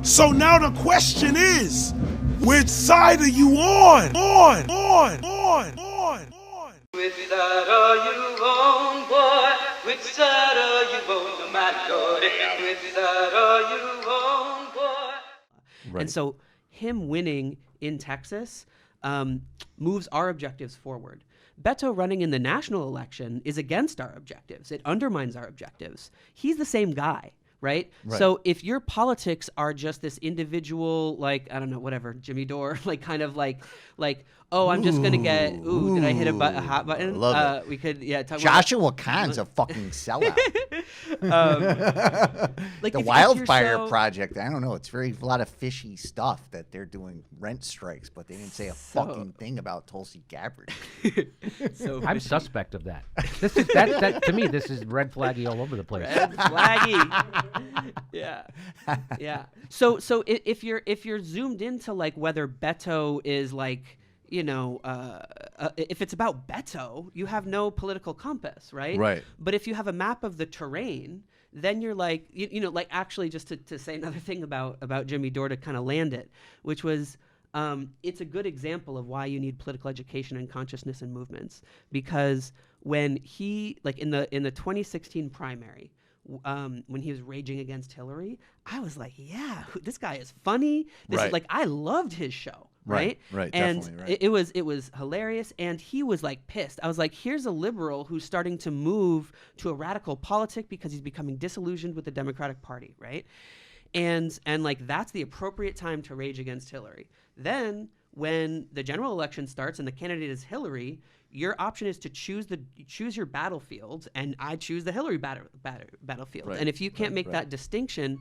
So now the question is, which side are you on? Which side are you on, boy? Which side are you on? No matter what, which side are you on, boy? Right. And so him winning in Texas moves our objectives forward. Beto running in the national election is against our objectives. It undermines our objectives. He's the same guy, right? So if your politics are just this individual, like, I don't know, whatever, Jimmy Dore, like kind of like, oh, I'm just going to get, did I hit a hot button? I love it. We could, yeah. Talk Joshua Kahn's a fucking sellout. like The if Wildfire you're so- Project, I don't know. It's a lot of fishy stuff that they're doing rent strikes, but they didn't say a fucking thing about Tulsi Gabbard. So I'm suspect of that. This is that to me. This is red flaggy all over the place. Red flaggy. yeah. So if you're zoomed into like whether Beto is like, you know, if it's about Beto, you have no political compass, right? Right. But if you have a map of the terrain, then you're like, you know, like actually just to say another thing about Jimmy Dore to kind of land it, which was, it's a good example of why you need political education and consciousness and movements, because when he, like in the 2016 primary, when he was raging against Hillary, I was like, yeah, this guy is funny. This is like, I loved his show. Right. And definitely, right. it was hilarious. And he was like pissed. I was like, here's a liberal who's starting to move to a radical politic because he's becoming disillusioned with the Democratic Party. Right. And like, that's the appropriate time to rage against Hillary. Then when the general election starts and the candidate is Hillary, your option is to choose your battlefield, and I choose the Hillary battlefield. Right, And if you can't make that distinction,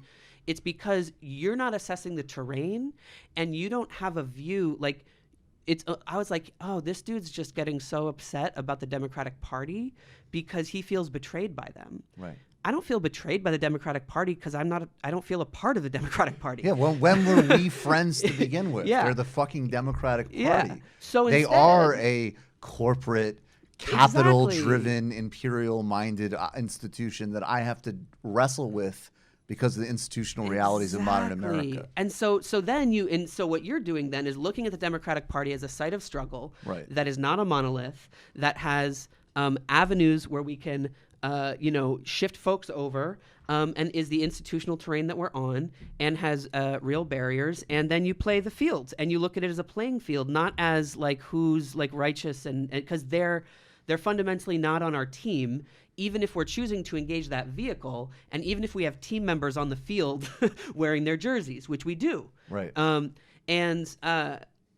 it's because you're not assessing the terrain and you don't have a view. Like, I was like, oh, this dude's just getting so upset about the Democratic Party because he feels betrayed by them. Right. I don't feel betrayed by the Democratic Party because I don't feel a part of the Democratic Party. Yeah, well, when were we friends to begin with? Yeah. They're the fucking Democratic Party. Yeah. So they instead- are a corporate, capital-driven, imperial-minded institution that I have to wrestle with because of the institutional realities of modern America. And so what you're doing then is looking at the Democratic Party as a site of struggle that is not a monolith, that has avenues where we can shift folks over, and is the institutional terrain that we're on, and has real barriers. And then you play the fields and you look at it as a playing field, not as like who's like righteous, and because they're fundamentally not on our team, even if we're choosing to engage that vehicle, and even if we have team members on the field wearing their jerseys, which we do. Right.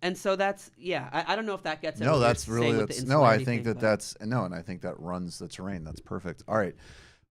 And so that's, I don't know if that gets at No, what that's you're really, saying with the no, I insularity think thing, and I think that runs the terrain. That's perfect. All right.